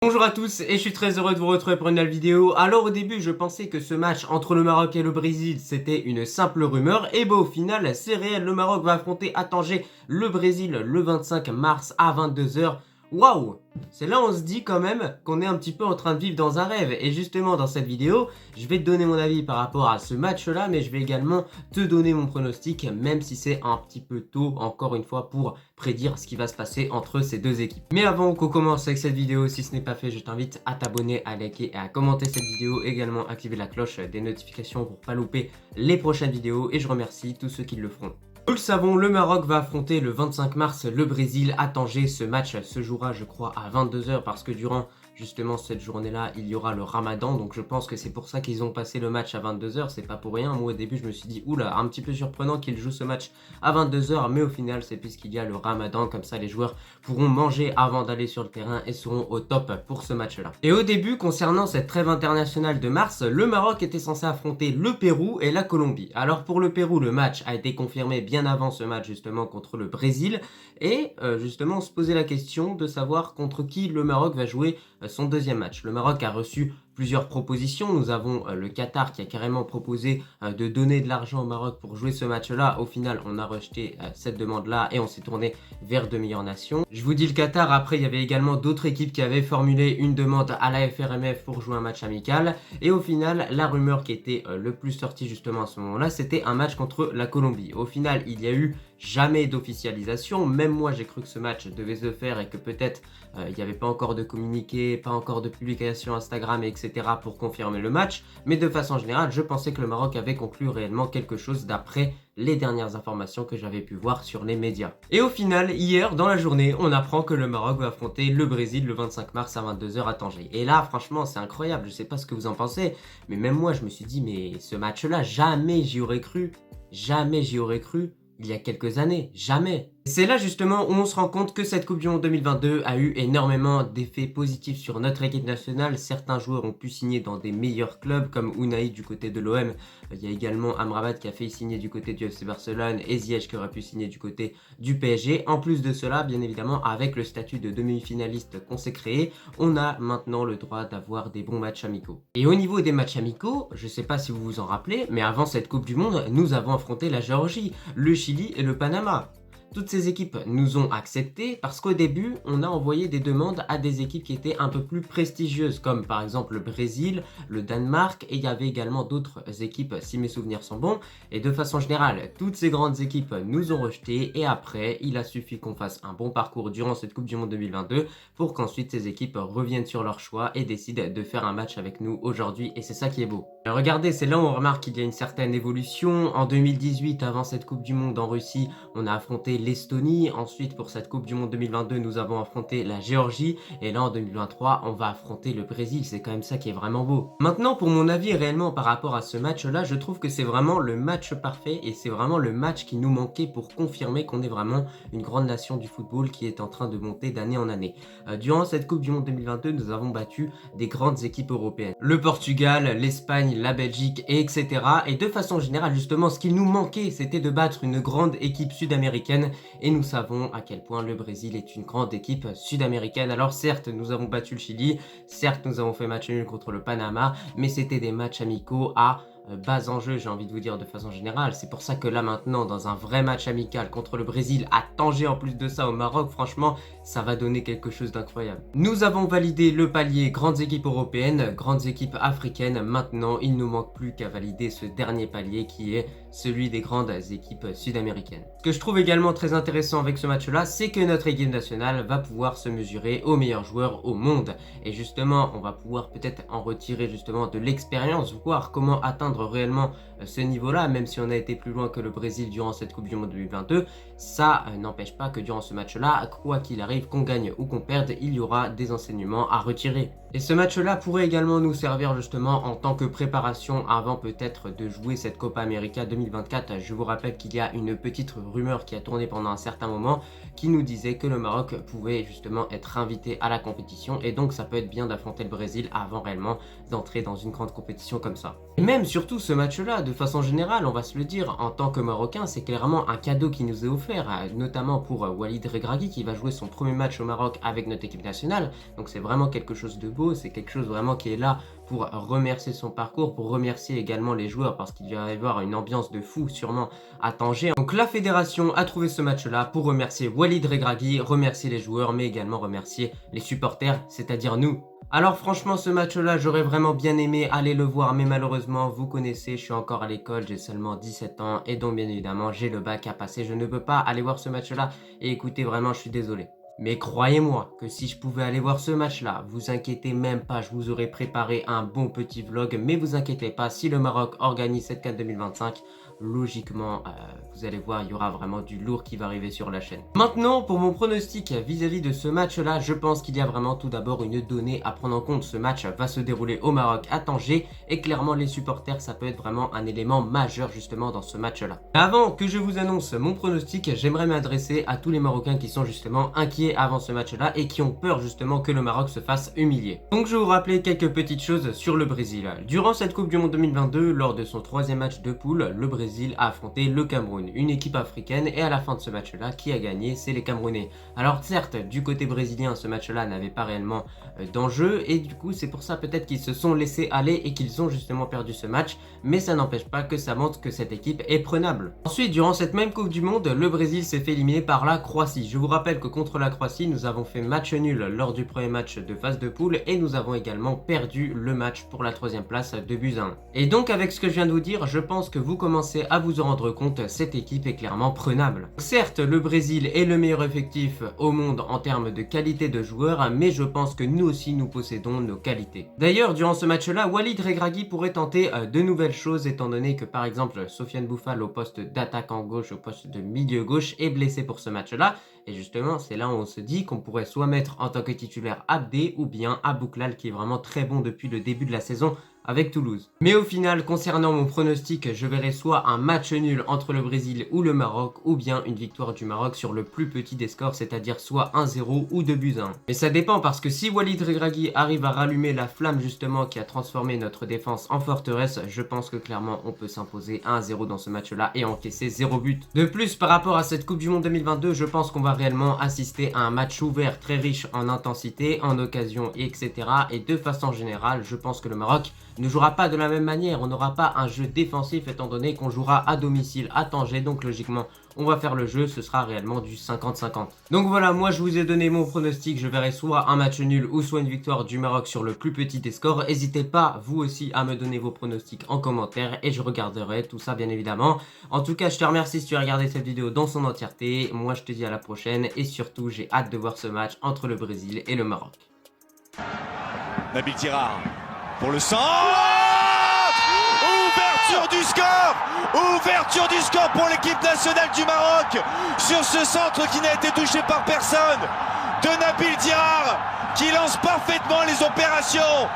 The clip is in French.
Bonjour à tous et je suis très heureux de vous retrouver pour une nouvelle vidéo. Alors au début je pensais que ce match entre le Maroc et le Brésil c'était une simple rumeur et au final c'est réel, le Maroc va affronter à Tanger le Brésil le 25 mars à 22h. Waouh! C'est là où on se dit quand même qu'on est un petit peu en train de vivre dans un rêve. Et justement dans cette vidéo, je vais te donner mon avis par rapport à ce match-là, mais je vais également te donner mon pronostic, même si c'est un petit peu tôt, encore une fois, pour prédire ce qui va se passer entre ces deux équipes. Mais avant qu'on commence avec cette vidéo, si ce n'est pas fait, je t'invite à t'abonner, à liker et à commenter cette vidéo. Également activer la cloche des notifications pour pas louper les prochaines vidéos. Et je remercie tous ceux qui le feront. Nous le savons, le Maroc va affronter le 25 mars le Brésil à Tanger. Ce match se jouera, je crois, à 22h parce que durant justement cette journée-là, il y aura le Ramadan. Donc je pense que c'est pour ça qu'ils ont passé le match à 22h. C'est pas pour rien. Moi au début, je me suis dit, oula, un petit peu surprenant qu'ils jouent ce match à 22h. Mais au final, c'est puisqu'il y a le Ramadan. Comme ça, les joueurs pourront manger avant d'aller sur le terrain et seront au top pour ce match-là. Et au début, concernant cette trêve internationale de mars, le Maroc était censé affronter le Pérou et la Colombie. Alors pour le Pérou, le match a été confirmé bien avant ce match justement contre le Brésil et justement on se posait la question de savoir contre qui le Maroc va jouer son deuxième match. Le Maroc a reçu plusieurs propositions. Nous avons le Qatar qui a carrément proposé de donner de l'argent au Maroc pour jouer ce match-là. Au final, on a rejeté cette demande-là et on s'est tourné vers de meilleures nations. Je vous dis le Qatar, après il y avait également d'autres équipes qui avaient formulé une demande à la FRMF pour jouer un match amical. Et au final, la rumeur qui était le plus sortie justement à ce moment-là, c'était un match contre la Colombie. Au final, il y a eu jamais d'officialisation. Même moi, j'ai cru que ce match devait se faire et que peut-être il n'y avait pas encore de communiqué, pas encore de publication Instagram, etc. pour confirmer le match. Mais de façon générale, je pensais que le Maroc avait conclu réellement quelque chose d'après les dernières informations que j'avais pu voir sur les médias. Et au final, hier, dans la journée, on apprend que le Maroc va affronter le Brésil le 25 mars à 22h à Tanger. Et là, franchement, c'est incroyable. Je sais pas ce que vous en pensez, mais même moi, je me suis dit, mais ce match-là, jamais j'y aurais cru. Jamais j'y aurais cru. Il y a quelques années, jamais. C'est là justement où on se rend compte que cette Coupe du Monde 2022 a eu énormément d'effets positifs sur notre équipe nationale. Certains joueurs ont pu signer dans des meilleurs clubs comme Unai du côté de l'OM. Il y a également Amrabat qui a fait signer du côté du FC Barcelone et Ziyech qui aurait pu signer du côté du PSG. En plus de cela, bien évidemment, avec le statut de demi-finaliste qu'on s'est créé, on a maintenant le droit d'avoir des bons matchs amicaux. Et au niveau des matchs amicaux, je ne sais pas si vous vous en rappelez, mais avant cette Coupe du Monde, nous avons affronté la Géorgie, le Chili et le Panama. Toutes ces équipes nous ont accepté parce qu'au début, on a envoyé des demandes à des équipes qui étaient un peu plus prestigieuses, comme par exemple le Brésil, le Danemark, et il y avait également d'autres équipes, si mes souvenirs sont bons. Et de façon générale, toutes ces grandes équipes nous ont rejetés, et après, il a suffi qu'on fasse un bon parcours durant cette Coupe du Monde 2022 pour qu'ensuite ces équipes reviennent sur leur choix et décident de faire un match avec nous aujourd'hui, et c'est ça qui est beau. Regardez, c'est là où on remarque qu'il y a une certaine évolution. En 2018, avant cette Coupe du Monde en Russie, on a affronté l'Estonie. Ensuite, pour cette Coupe du Monde 2022, nous avons affronté la Géorgie. Et là, en 2023, on va affronter le Brésil. C'est quand même ça qui est vraiment beau. Maintenant, pour mon avis réellement par rapport à ce match-là, je trouve que c'est vraiment le match parfait et c'est vraiment le match qui nous manquait pour confirmer qu'on est vraiment une grande nation du football qui est en train de monter d'année en année. Durant cette Coupe du Monde 2022, nous avons battu des grandes équipes européennes. Le Portugal, l'Espagne, la Belgique, etc. Et de façon générale, justement, ce qu'il nous manquait, c'était de battre une grande équipe sud-américaine. Et nous savons à quel point le Brésil est une grande équipe sud-américaine. Alors certes, nous avons battu le Chili, certes, nous avons fait match nul contre le Panama, mais c'était des matchs amicaux à bas enjeu, j'ai envie de vous dire de façon générale. C'est pour ça que là maintenant, dans un vrai match amical contre le Brésil, à Tanger en plus de ça au Maroc, franchement, ça va donner quelque chose d'incroyable. Nous avons validé le palier grandes équipes européennes, grandes équipes africaines. Maintenant, il ne nous manque plus qu'à valider ce dernier palier qui est celui des grandes équipes sud-américaines. Ce que je trouve également très intéressant avec ce match-là, c'est que notre équipe nationale va pouvoir se mesurer aux meilleurs joueurs au monde. Et justement, on va pouvoir peut-être en retirer justement de l'expérience, voir comment atteindre réellement ce niveau-là, même si on a été plus loin que le Brésil durant cette Coupe du Monde 2022, ça n'empêche pas que durant ce match-là, quoi qu'il arrive, qu'on gagne ou qu'on perde, il y aura des enseignements à retirer. Et ce match-là pourrait également nous servir justement en tant que préparation avant peut-être de jouer cette Copa América 2024. Je vous rappelle qu'il y a une petite rumeur qui a tourné pendant un certain moment qui nous disait que le Maroc pouvait justement être invité à la compétition et donc ça peut être bien d'affronter le Brésil avant réellement d'entrer dans une grande compétition comme ça. Et même sur surtout ce match-là, de façon générale, on va se le dire, en tant que Marocain, c'est clairement un cadeau qui nous est offert, notamment pour Walid Regragui qui va jouer son premier match au Maroc avec notre équipe nationale. Donc c'est vraiment quelque chose de beau, c'est quelque chose vraiment qui est là pour remercier son parcours, pour remercier également les joueurs parce qu'il va y avoir une ambiance de fou sûrement à Tanger. Donc la fédération a trouvé ce match-là pour remercier Walid Regragui, remercier les joueurs mais également remercier les supporters, c'est-à-dire nous. Alors franchement ce match-là j'aurais vraiment bien aimé aller le voir mais malheureusement vous connaissez, je suis encore à l'école, j'ai seulement 17 ans et donc bien évidemment j'ai le bac à passer, je ne peux pas aller voir ce match-là et écoutez vraiment je suis désolé. Mais croyez-moi que si je pouvais aller voir ce match-là, vous inquiétez même pas, je vous aurais préparé un bon petit vlog. Mais vous inquiétez pas, si le Maroc organise cette CAN 2025, logiquement, vous allez voir, il y aura vraiment du lourd qui va arriver sur la chaîne. Maintenant, pour mon pronostic vis-à-vis de ce match-là, je pense qu'il y a vraiment tout d'abord une donnée à prendre en compte. Ce match va se dérouler au Maroc à Tanger et clairement les supporters, ça peut être vraiment un élément majeur justement dans ce match-là. Avant que je vous annonce mon pronostic, j'aimerais m'adresser à tous les Marocains qui sont justement inquiets avant ce match-là et qui ont peur justement que le Maroc se fasse humilier. Donc je vais vous rappeler quelques petites choses sur le Brésil. Durant cette Coupe du Monde 2022, lors de son troisième match de poule, le Brésil a affronté le Cameroun, une équipe africaine, et à la fin de ce match-là, qui a gagné, c'est les Camerounais. Alors certes, du côté brésilien, ce match-là n'avait pas réellement d'enjeu et du coup c'est pour ça peut-être qu'ils se sont laissés aller et qu'ils ont justement perdu ce match, mais ça n'empêche pas que ça montre que cette équipe est prenable. Ensuite, durant cette même Coupe du Monde, le Brésil s'est fait éliminer par la Croatie. Je vous rappelle que contre la Croatie, nous avons fait match nul lors du premier match de phase de poule et nous avons également perdu le match pour la troisième place de buts à 1. Et donc avec ce que je viens de vous dire, je pense que vous commencez à vous en rendre compte, cette équipe est clairement prenable. Certes, le Brésil est le meilleur effectif au monde en termes de qualité de joueurs, mais je pense que nous aussi nous possédons nos qualités. D'ailleurs, durant ce match-là, Walid Regragui pourrait tenter de nouvelles choses étant donné que par exemple Sofiane Boufal au poste d'attaquant gauche, au poste de milieu gauche est blessé pour ce match-là. Et justement, c'est là où on se dit qu'on pourrait soit mettre en tant que titulaire Abdé ou bien Abouklal qui est vraiment très bon depuis le début de la saison avec Toulouse. Mais au final, concernant mon pronostic, je verrai soit un match nul entre le Brésil ou le Maroc, ou bien une victoire du Maroc sur le plus petit des scores, c'est-à-dire soit 1-0 ou 2 buts à 1. Mais ça dépend parce que si Walid Regragui arrive à rallumer la flamme justement qui a transformé notre défense en forteresse, je pense que clairement on peut s'imposer 1-0 dans ce match-là et encaisser 0 but. De plus, par rapport à cette Coupe du Monde 2022, je pense qu'on va réellement assister à un match ouvert très riche en intensité, en occasions, etc. Et de façon générale, je pense que le Maroc ne jouera pas de la même manière, on n'aura pas un jeu défensif étant donné qu'on jouera à domicile à Tanger, donc logiquement on va faire le jeu, ce sera réellement du 50-50. Donc voilà, moi je vous ai donné mon pronostic, je verrai soit un match nul ou soit une victoire du Maroc sur le plus petit des scores. N'hésitez pas vous aussi à me donner vos pronostics en commentaire et je regarderai tout ça bien évidemment. En tout cas je te remercie si tu as regardé cette vidéo dans son entièreté, moi je te dis à la prochaine et surtout j'ai hâte de voir ce match entre le Brésil et le Maroc. Nabil Tirard pour le centre. Ouverture du score. Ouverture du score pour l'équipe nationale du Maroc sur ce centre qui n'a été touché par personne de Nabil Tirard qui lance parfaitement les opérations.